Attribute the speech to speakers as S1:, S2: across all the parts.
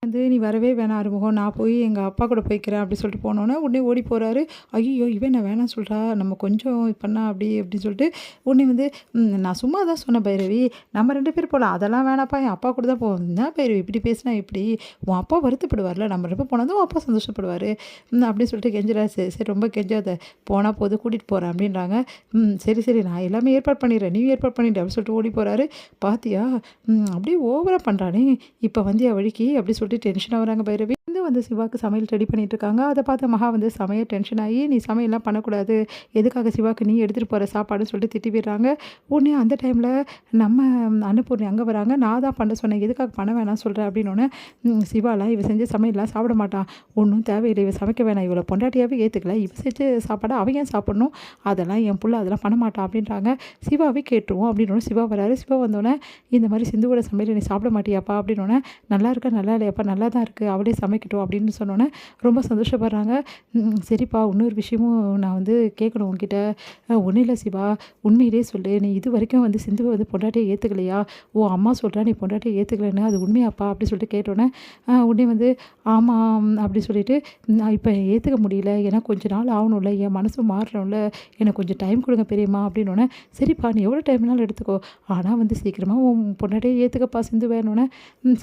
S1: வந்து நீ வரவே வேணாம் ஆறுமுகம், நான் போய் எங்கள் அப்பா கூட போய்க்கிறேன் அப்படி சொல்லிட்டு போனோன்னே உடனே ஓடி போகிறாரு. ஐயோ இவன் என்ன வேணாம் சொல்கிறா, நம்ம கொஞ்சம் பண்ணா அப்படி அப்படின்னு சொல்லிட்டு உடனே வந்து நான் சும்மா தான் சொன்னேன் பைரவி, நம்ம 2 பேர் போகலாம், அதெல்லாம் வேணாப்பா என் அப்பா கூட தான் போவோம். என்ன பைரவி இப்படி பேசினா எப்படி, உன் அப்பா வருத்தப்படுவார்ல, நம்ம 2 பேர் போனால் தான் உன் அப்பா சந்தோஷப்படுவார் அப்படின்னு சொல்லிட்டு கெஞ்சுறா. சரி சரி ரொம்ப கெஞ்சாத, போனால் போது கூட்டிகிட்டு போகிறேன் அப்படின்றாங்க. சரி சரி நான் எல்லாமே ஏற்பாடு பண்ணிடுறேன், நீயும் ஏற்பாடு பண்ணிடு அப்படின்னு சொல்லிட்டு ஓடி போகிறாரு. பாத்தியா அப்படியே ஓவராக பண்ணுறானே, இப்போ வந்தியா வழிக்கு அப்படி சொல்லிட்டு டென்ஷன் ஆகுறாங்க பைரவி. வந்து சிவாக்கு சமையல் ரெடி பண்ணிட்டு இருக்காங்க. அதை பார்த்து மகா வந்து செமைய டென்ஷன் ஆகி, நீ சமையல்லாம் பண்ணக்கூடாது, எதுக்காக சிவாக்கு நீ எடுத்துகிட்டு போகிற சாப்பாடுன்னு சொல்லிட்டு திட்டி விடுறாங்க. உடனே அந்த டைமில் நம்ம அன்னபூர்ணி அங்கே வராங்க. நான் தான் பண்ண சொன்னேன், எதுக்காக பண்ண வேணாம் சொல்கிறேன் அப்படின்னோடனே சிவாலாம் இவ செஞ்ச சமையல்லாம் சாப்பிட மாட்டான், ஒன்றும் தேவையில்லை, இவ சமைக்க வேணாம், இவளை பொண்டாட்டியாகவே ஏற்றுக்கல, இவ செஞ்ச சாப்பாடை அவன் ஏன் சாப்பிடணும், அதெல்லாம் என் புள்ள அதெல்லாம் பண்ண மாட்டான் அப்படின்றாங்க. சிவாவே கேட்டுருவோம் அப்படின்னோடனே சிவா வராரு. சிவா வந்தோடனே இந்த மாதிரி சிந்துவோட சமையல் நீ சாப்பிட மாட்டியாப்பா அப்படின்னோடனே, நல்லா இருக்கா நல்லா இல்லையாப்பா, நல்லா தான் இருக்குது, அவளே சமைக்கட்டும் அப்படின்னு சொன்னோன்னே ரொம்ப சந்தோஷப்படுறாங்க. சரிப்பா இன்னொரு விஷயமும் நான் வந்து கேட்கணும் உங்ககிட்ட. ஒன்றும் இல்லை சிவா, உண்மையிலே சொல்லு, நீ இது வரைக்கும் வந்து சிந்துவை வந்து பொண்டாட்டியை ஏற்றுக்கலையா, ஓ அம்மா சொல்கிறா நீ பொண்டாட்டியை ஏற்றுக்கலைன்னு, அது உண்மையாப்பா அப்படி சொல்லிட்டு கேட்டோன்னே உடனே வந்து ஆமாம் அப்படி சொல்லிட்டு, நான் இப்போ ஏற்றுக்க முடியல, ஏன்னா கொஞ்ச நாள் ஆகணும்ல, என் மனசும் மாறணும்ல, எனக்கு கொஞ்சம் டைம் கொடுங்க பெரியம்மா அப்படின்னோடனே, சரிப்பா நீ எவ்வளோ டைம்னாலும் எடுத்துக்கோ, ஆனால் வந்து சீக்கிரமாக உன் பொண்டாட்டியை ஏற்றுக்கப்பா சிந்து வேணும்னே.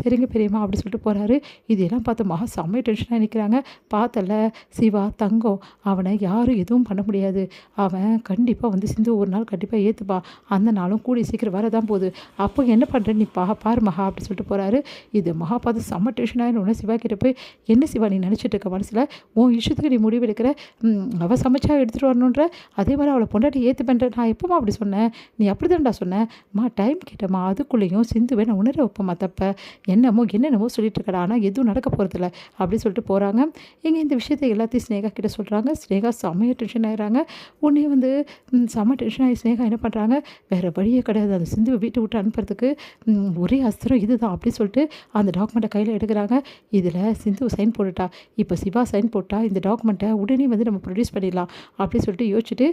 S1: சரிங்க பெரியம்மா அப்படி சொல்லிட்டு போகிறாரு. இதெல்லாம் பார்த்து மகா செம்மைய டென்ஷனாக நிற்கிறாங்க. பார்த்தல சிவா தங்கம், அவனை யாரும் எதுவும் பண்ண முடியாது, அவன் கண்டிப்பாக வந்து சிந்து ஒரு நாள் கண்டிப்பாக ஏற்றுப்பா, அந்த நாளும் கூடி சீக்கிரம் வரதான் போகுது, அப்போ என்ன பண்ணுறேன்னு நீ பாரு மகா அப்படி சொல்லிட்டு போகிறாரு. இது மகா பார்த்து செம்ம டென்ஷனாக சிவா கிட்ட போய், என்ன சிவா நீ நினச்சிட்டு இருக்க மனசில், உன் இஷ்டத்துக்கு நீ முடிவு எடுக்கிற, அவள் சமைச்சா எடுத்துகிட்டு வரணுன்ற, அதே மாதிரி அவளை பொண்டாட்டி ஏற்று பண்ணுற, நான் எப்போமா அப்படி சொன்னேன், நீ அப்படி தான்டா சொன்னேன் டைம் கேட்டம்மா, அதுக்குள்ளேயும் சிந்துவை நான் உணர வைப்போம்மா தப்ப, என்னென்னமோ சொல்லிட்டு இருக்கடா, ஆனால் எதுவும் நடக்க போகிறதில்ல அப்படி சொல்லிட்டு போகிறாங்க. இங்கே இந்த விஷயத்தை எல்லாத்தையும் ஸ்னேகா கிட்ட சொல்கிறாங்க. ஸ்னேகா செம்மையாக டென்ஷன் ஆகிறாங்க. உடனே வந்து செம்ம டென்ஷன் ஆகி ஸ்னேகா என்ன பண்ணுறாங்க, வேறு வழியே கிடையாது, அந்த சிந்துவை வீட்டை விட்டு அனுப்புறதுக்கு ஒரே அஸ்திரம் இதுதான் அப்படி சொல்லிட்டு அந்த டாக்குமெண்ட்டை கையில் எடுக்கிறாங்க. இதில் சிந்து சைன் போட்டுட்டா, இப்போ சிவா சைன் போட்டா இந்த டாக்குமெண்ட்டை உடனே வந்து நம்ம ப்ரொடியூஸ் பண்ணிடலாம் அப்படி சொல்லிட்டு யோசிச்சுட்டு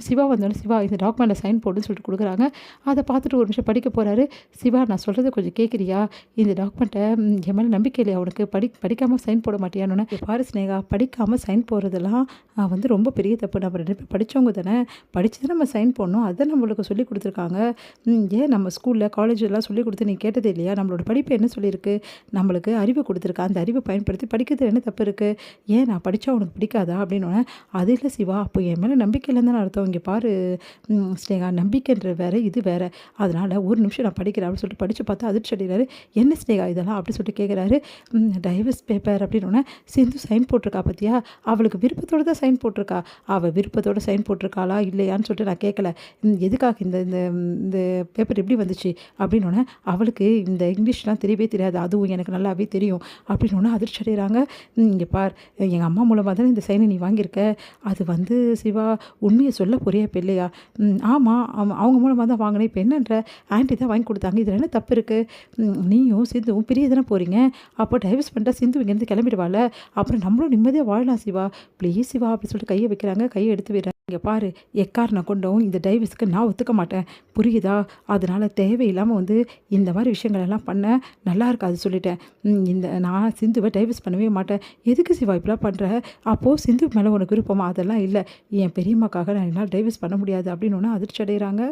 S1: சிவா வந்தோடனே, சிவா இந்த டாக்குமெண்ட்டை சைன் போடுன்னு சொல்லிட்டு கொடுக்குறாங்க. அதை பார்த்துட்டு ஒரு நிமிஷம் படிக்க போகிறாரு. சிவா நான் சொல்கிறத கொஞ்சம் கேட்குறியா, இந்த டாக்குமெண்ட்டை என் மேலே நம்பிக்கை இல்லையா உனக்கு, படிக்காமல் சைன் போட மாட்டியான்னு. பாரு ஸ்னேகா, படிக்காமல் சைன் போடுறதெல்லாம் வந்து ரொம்ப பெரிய தப்பு, நம்ம 2 பேர் படித்தவங்க தானே, படித்து தான் நம்ம சைன் போடணும், அதை நம்மளுக்கு சொல்லி கொடுத்துருக்காங்க. ஏன் நம்ம ஸ்கூலில் காலேஜெலாம் சொல்லி கொடுத்து நீ கேட்டதே இல்லையா, நம்மளோட படிப்பு என்ன சொல்லியிருக்கு, நம்மளுக்கு அறிவு கொடுத்துருக்கா, அந்த அறிவை பயன்படுத்தி படிக்கிறது என்ன தப்பு இருக்குது, ஏன் நான் படித்தா உனக்கு பிடிக்காதா அப்படின்னோடனே, அது இல்லை சிவா, அப்போ என் மேலே நம்பிக்கை இல்லைன்னு தானே அர்த்தம், இங்கே பாரு ஸ்னேகா, நம்பிக்கைன்ற வேறு இது வேறு, அதனால் ஒரு நிமிஷம் நான் படிக்கிறேன் அப்படின்னு சொல்லிட்டு படித்து பார்த்தா அதிர்ச்சி அடைகிறாரு. என்ன ஸ்னேகா இதெல்லாம் அப்படி சொல்லிட்டு கேட்குறாரு. டைவர்ஸ் பேப்பர் அப்படின்னோடனே, சிந்து சைன் போட்டிருக்கா பார்த்தியா, அவளுக்கு விருப்பத்தோடு தான் சைன் போட்டிருக்கா, அவள் விருப்பத்தோடு சைன் போட்டிருக்காளா இல்லையான்னு சொல்லிட்டு நான் கேட்கல, எதுக்காக இந்த இந்த இந்த பேப்பர் எப்படி வந்துச்சு அப்படின்னோடனே, அவளுக்கு இந்த இங்கிலீஷ்லாம் தெரியவே தெரியாது, அதுவும் எனக்கு நல்லாவே தெரியும் அப்படின்னோடனே அதிர்ச்சி அடைகிறாங்க. இங்கே பார், எங்கள் அம்மா மூலமாக தானே இந்த சைனை நீ வாங்கியிருக்க, அது வந்து சிவா உண்மையை சொல்ல போறியா இப்போ இல்லையா, ஆமாம் அவங்க மூலமாக தான் வாங்கினேன், இப்போ என்னன்ற ஆன்ட்டி தான் வாங்கி கொடுத்தாங்க, இதில் என்ன தப்பு இருக்குது, நீயும் சிந்துவும் பிரிய தானே போகிறீங்க, அப்போ டைவர்ஸ் பண்ணிட்டா சிந்து இங்கேருந்து கிளம்பிடுவாள், அப்புறம் நம்மளும் நிம்மதியாக வாழலாம் சிவா, ப்ளீஸ் சிவா அப்படி சொல்லிட்டு கையை வைக்கிறாங்க. கையை எடுத்து விடுறேன். இங்கே பாரு, எக்காரணம் கொண்டவும் இந்த டைவர்ஸுக்கு நான் ஒத்துக்க மாட்டேன், புரியுதா, அதனால் தேவையில்லாமல் வந்து இந்த மாதிரி விஷயங்கள் எல்லாம் பண்ண நல்லா இருக்காது சொல்லிட்டேன், நான் சிந்துவை டைவர்ஸ் பண்ணவே மாட்டேன். எதுக்கு சிவா இப்படிலாம் பண்ணுற, அப்போது சிந்து மேலே உனக்கு விருப்பமா, அதெல்லாம் இல்லை, என் பெரியம்மாக்காக நான் என்னால் டைவர்ஸ் பண்ண முடியாது அப்படின்னு அதிர்ச்சி அடைகிறாங்க.